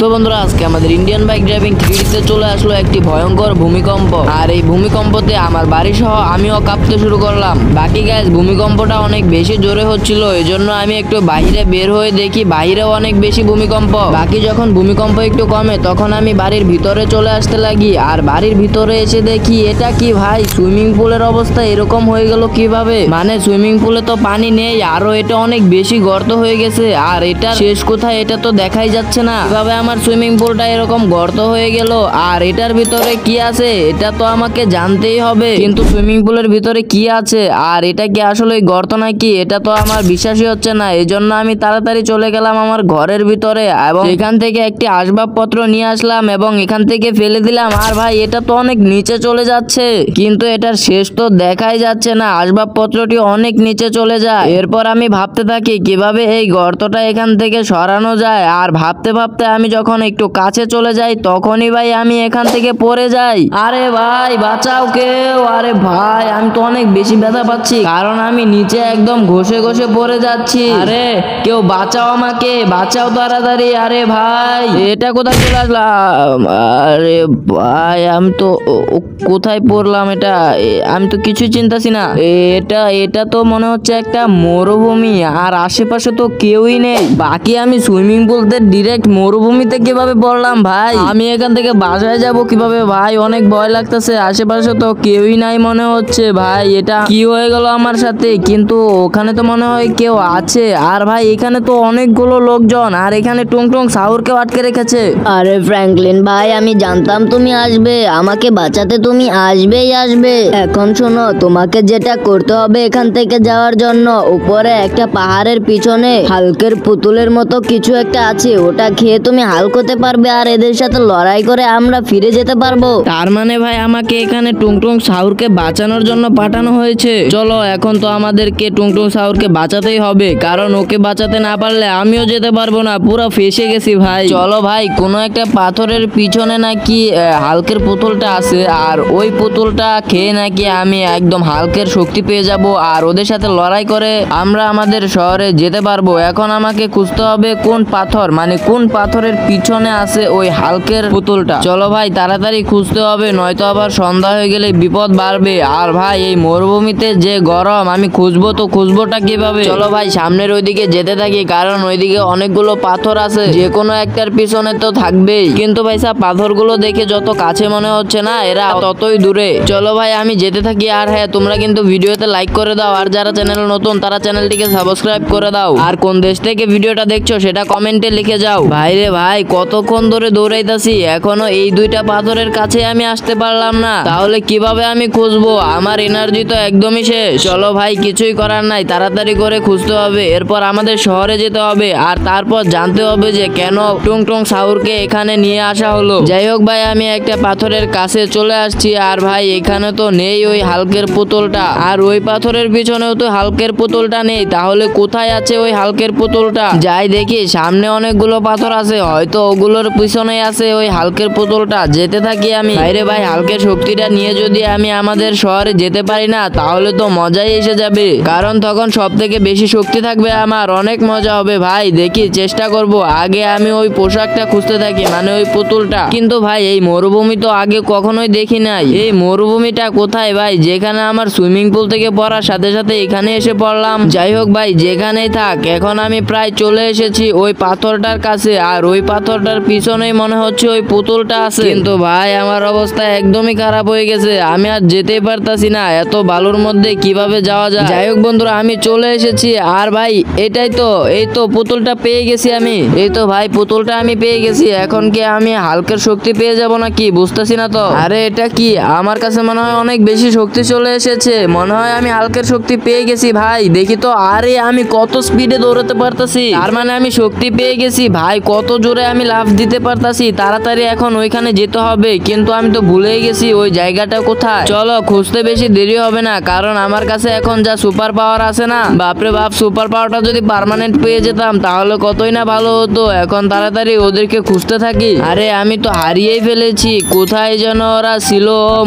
তো বন্ধুরা আজকে আমাদের ইন্ডিয়ান বাইক ড্রাইভিং 3D চলে আসলো একটি ভয়ঙ্কর ভূমিকম্প। আর এই ভূমিকম্পতে আমার বাড়ি সহ আমিও কাঁপতে শুরু করলাম। বাকি গাইস ভূমিকম্পটা অনেক বেশি জোরে হচ্ছিল, এজন্য আমি একটু বাইরে বের হয়ে দেখি বাইরেও অনেক বেশি ভূমিকম্প। বাকি যখন ভূমিকম্প একটু কমে তখন আমি বাড়ির ভিতরে চলে আসতে লাগি। আর বাড়ির ভিতরে এসে দেখি এটা কি ভাই, সুইমিং পুলের অবস্থা এরকম হয়ে গেল কিভাবে? মানে সুইমিং পুলে তো পানি নেই, আরো এটা অনেক বেশি গর্ত হয়ে গেছে। আর এটা শেষ কোথায় এটা তো দেখাই যাচ্ছে না। কিভাবে আমার সুইমিং পুলটা এরকম গর্ত হয়ে গেল? আর এটার ভিতরে কি আছে এটা তো আমাকে জানতেই হবে। কিন্তু সুইমিং পুলের ভিতরে কি আছে আর এটা কি আসলে গর্ত নাকি, এটা তো আমার বিশ্বাসই হচ্ছে না। এজন্য আমি তাড়াতাড়ি চলে গেলাম আমার ঘরের ভিতরে এবং এখান থেকে একটি আসবাবপত্র নিয়ে আসলাম এবং এখান থেকে ফেলে দিলাম। আর ভাই এটা তো অনেক নিচে চলে যাচ্ছে, কিন্তু এটার শেষ তো দেখাই যাচ্ছে না। আসবাবপত্রটি অনেক নিচে চলে যায়। এরপর আমি ভাবতে থাকি কিভাবে এই গর্তটা এখান থেকে সরানো যায়। আর ভাবতে ভাবতে আমি যখন একটু কাছে চলে যাই তখনই ভাই আমি এখান থেকে পড়ে যাই। আরে ভাই বাঁচাও কেউ! আরে ভাই আমি তো অনেক বেশি ব্যথা পাচ্ছি, কারণ আমি নিচে একদম ঘষে ঘষে পড়ে যাচ্ছি। আরে কেউ বাঁচাও আমাকে, বাঁচাও তাড়াতাড়ি। আরে ভাই এটা কোথায় চলে আসলাম? আরে ভাই আমি তো কোথায় পড়লাম? এটা আমি তো কিছুই চিন্তাছি না। এটা তো মনে হচ্ছে একটা মরুভূমি, আর আশেপাশে তো কেউই নেই। বাকি আমি সুইমিং পুলতে ডিরেক্ট মরুভূমিতে কিভাবে পড়লাম ভাই? আমি এখান থেকে বাসায় যাব কিভাবে ভাই? অনেক ভয় লাগতেছে, আশেপাশে তো কেউই নাই মনে হচ্ছে। ভাই এটা কি হয়ে গেল আমার সাথে? কিন্তু ওখানে তো মনে হয় কেউ আছে। আর ভাই এখানে তো অনেকগুলো লোকজন, আর এখানে টুংটুং সাউরকেও আটকে রেখেছে। আরে ফ্র্যাঙ্কলিন ভাই, আমি জানতাম তুমি আসবে, আমাকে বাঁচাতে তুমি আসবেই আসবে। এখন শোনো, তোমাকে যেটা করতে হবে এখান থেকে যাওয়ার জন্য, উপরে একটা পাহাড়ের পিছনে হালকের পুতুলের মতো কিছু একটা আছে, ওটা খেয়ে তুমি হালক হতে পারবে আর এদের সাথে লড়াই করে আমরা ফিরে যেতে পারবো। তার মানে ভাই আমাকে এখানে টুংটুং সাউরকে বাঁচানোর জন্য পাঠানো হয়েছে। চলো এখন তো আমাদেরকে টুংটুং সাউরকে বাঁচাতেই হবে, কারণ ওকে বাঁচাতে না পারলে আমিও যেতে পারবো না, পুরো ফেসে গেছি ভাই। চলো ভাই, কোনো একটা পাথরের পিছনে নাকি হালকের পুতুলটা আছে, আর ওই পুতুলটা খেয়ে নাকি আমি একদম হালকের শক্তি পেয়ে যাব আর ওদের সাথে লড়াই করে আমরা আমাদের শহরে যেতে পারবো। এখন আমাকে খুঁজতে হবে কোন পাথর, মানে কোন পাথরের পিছনে আছে ওই হালকের পুতুলটা। চলো ভাই তাড়াতাড়ি খুঁজতে হবে, নয়তো আবার সন্ধ্যা হয়ে গেলে বিপদ বাড়বে। আর ভাই এই মরুভূমিতে যে গরম, আমি খুঁজবো তো খুঁজবোটা কিভাবে? চলো ভাই সামনের ওইদিকে যেতে থাকি, কারণ ওইদিকে অনেকগুলো পাথর আছে, যে কোনো একটার পিছনে তো থাকবেই। কিন্তু ভাই সব পাথরগুলো দেখে যত কাছে মনে হচ্ছে না, এরা ততই দূরে। চলো ভাই আমি যেতে থাকি। আর হ্যাঁ, তোমরা কিন্তু ভিডিওতে লাইক করে দাও, আর যারা চ্যানেল নতুন তারা চ্যানেলটিকে সাবস্ক্রাইব করে দাও। আর কোন দেশ থেকে ভিডিওটা দেখছো সেটা কমেন্টে লিখে যাও। ভাই রে ভাই, কতক্ষণ ধরে দৌড়াইতাছি, এখনো এই দুইটা পাথরের কাছে আমি আসতে পারলাম না। তাহলে কিভাবে আমি খুঁজবো? আমার এনার্জি তো একদমই শেষ। চলো ভাই কিছুই করার নাই, তাড়াতাড়ি করে খুঁজতে হবে। এরপর আমাদের শহরে যেতে হবে, আর তারপর জানতে হবে যে কেন টুংটুং সাউরকে এখানে নিয়ে আসা হলো। যাই হোক ভাই, আমি একটা পাথরের কাছে চলে আসছি। আর ভাই এখানে তো নেই ওই হালকের পুতুলটা, আর ওই পাথরের পিছনেও তো হালকের পুতুলটা নেই। তাহলে কোথায় আছে ওই হালকের পুতুলটা? যাই দেখি, সামনে অনেকগুলো পাথর আছে, হয়তো ওগুলোর পিছনে আছে ওই হালকের পুতুলটা। যেতে থাকি আমি। বাইরে ভাই হালকের শক্তিটা নিয়ে যদি আমি আমাদের শহরে যেতে পারি না, তাহলে তো মজাই এসে যাবে, কারণ তখন সব থেকে বেশি শক্তি থাকবে আমার, অনেক মজা হবে ভাই। দেখি চেষ্টা করব। আগে আমি ওই পোশাকটা খুঁজতে থাকি, মানে ওই পুতুলটা। কিন্তু ভাই এই মরুভূমি তো আগে কখনোই দেখি নাই। এই মরুভূমিটা কোথায় ভাই, যেখানে আমার সুইমিং পুল থেকে পড়ার সাথে সাথে এখানে এসে পড়লাম? যাই হোক ভাই যেখানেই থাক, এখন আমি প্রায় চলে এসেছি ওই পাথরটার কাছে, আর ওই পাথরটার পিছনেই মনে হচ্ছে ওই পুতুলটা আছে। কিন্তু ভাই আমার অবস্থা একদমই খারাপ হয়ে গেছে, আমি আর যেতেই পারতাছি না, এত বালুর মধ্যে কিভাবে যাওয়া যায়? যাই হোক বন্ধুরা, আমি চলে এসেছি। আর ভাই এটাই তো, এই তো পুতুলটা পেয়ে গেছি আমি। এই তো ভাই পুতুলটা আমি পেয়ে গেছি। এখন কি আমি হালকের শক্তি পেয়ে যাব নাকি বুঝতেছি না তো। আরে এটা কি, আমার কাছে মনে হয় অনেক বেশি শক্তি চলে এসেছে, মনে হয় আমি হালকের শক্তি পেয়ে গেছি ভাই। দেখি তো, আরে আমি কত স্পিডে দৌড়াতে পারতাছি, তার মানে আমি শক্তি পেয়ে গেছি ভাই। কত জোরে আমি লাফ দিতে পারতাছি। তাড়াতাড়ি এখন ওইখানে যেতে হবে, কিন্তু আমি তো ভুলেই গেছি ওই জায়গাটা কোথায়। চলো খুঁজতে বেশি দেরি হবে না, কারণ আমার কাছে এখন যা সুপার পাওয়ার আছে না, বাপরে বাপ, সুপার পাওয়ারটা যদি পার্মানেন্ট পেয়ে যেতাম তাহলে কতই না ভালো হতো। এখন তাড়াতাড়ি ওদেরকে খুঁজতে থাকি। আরে আমি তো হারিয়েই ফেলেছি, কোথায় যেন ওরা ছিল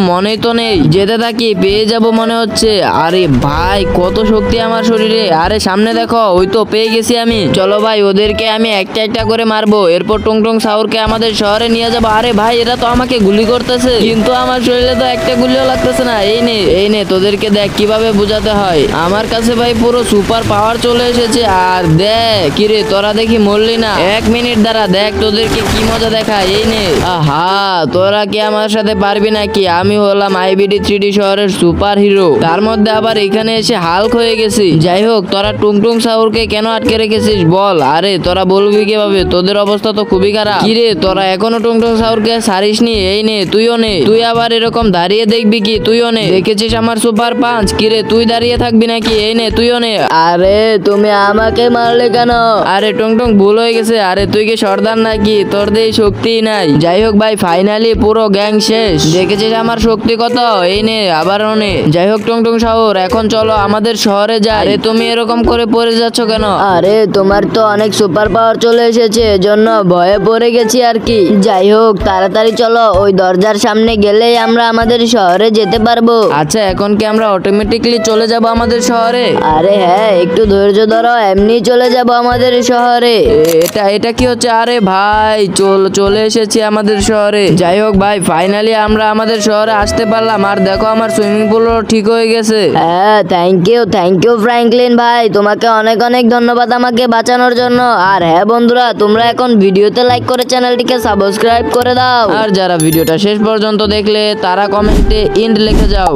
মনে তো নেই। যেতে থাকি, পেয়ে যাব মনে হচ্ছে। আরে ভাই কত শক্তি আমার শরীরে। আরে সামনে দেখো, ওই তো পেয়ে গেছি আমি। চলো ভাই ওদেরকে আমি একটা একটা করে মারবো, এরপর এরপর টুংটুং সাউরকে আমাদের শহরে নিয়ে যাবো। আরে ভাই এরা তো আমাকে গুলি করতেছে, কিন্তু আমার শরীরে তো একটা গুলিও লাগতেছে না। এই নে তোদেরকে দেখ কিভাবে বোঝাতে হয়। আমার কাছে ভাই পুরো সুপার পাওয়ার চলে এসেছে। আর দেখ কিরে তোরা দেখি মরলি না। 1 মিনিট দাঁড়া, দেখ তোদেরকে কি মজা দেখায়। এই নে। আহা তোরা কি আমার সাথে পারবি নাকি? আমি হলাম আইবিডি 3D শহরের সুপার হিরো, তার মধ্যে আবার এখানে এসে হাল্ক হয়ে গেছি। যাই হোক তোরা টুংটুং সাউরকে কেন আটকে রেখেছিস বল? আরে তোরা বলবি কিভাবে? তোদের অবস্থা তো খুবই খারাপ। কিরে তোরা এখনো টুংটুং সাউরকে ছাড়িসনি? এই নে তুইও নে। তুই আবার এরকম দাঁড়িয়ে দেখবি কি? তুইও নে। দেখেছিস আমার সুপার পাঞ্চ? কিরে তুই দাঁড়িয়ে থাকবি নাকি? এই নে তুইও নে। আরে তুমি আমাকে মারলে কেন? আরে টুংটুং ভুল হয়ে গেছে। আরে তুই কি সর্দার নাকি? তোর দিয়ে শক্তিই নাই। যাই হোক ভাই ফাইনালি পুরো গ্যাং শেষ। দেখেছিস আমার শক্তি কত? এই নে আবারও নে। যাই হোক টুংটুং সাউর এখন চলো আমাদের শহরে যাই। আরে তুমি এরকম করে পড়ে যাচ্ছ কেন? আরে তোমার তো অনেক সুপার পাওয়ার চলে এসেছে, এজন্য ভয়ে পড়ে গেছি আর কি। যাই হোক তাড়াতাড়ি চলো, ওই দরজার সামনে গেলেই আমরা আমাদের শহরে যেতে পারবো। আচ্ছা এখন কি আমরা অটোমেটিকলি চলে যাব আমাদের শহরে? আরে হ্যাঁ একটু ধৈর্য ধরো, এমনি চলে যাব আমাদের শহরে। এটা কি হচ্ছে? আরে ভাই চলে এসেছি আমাদের শহরে। যাই হোক ভাই ফাইনালি আমরা আমাদের শহরে আসতে পারলাম। আর দেখো আমার সুইমিং পুলও ঠিক হয়ে গেছে। হ্যাঁ থ্যাংক ইউ ফ্র্যাঙ্কলিন ভাই, তোমাকে অনেক অনেক ধন্যবাদ আমাকে বাঁচানোর জন্য। আর হ্যাঁ বন্ধুরা, তোমরা এখন ভিডিওতে লাইক করে চ্যানেলটিকে সাবস্ক্রাইব করে দাও। আর যারা ভিডিওটা শেষ পর্যন্ত দেখলে তারা কমেন্টে ইন্ড লিখে যাও।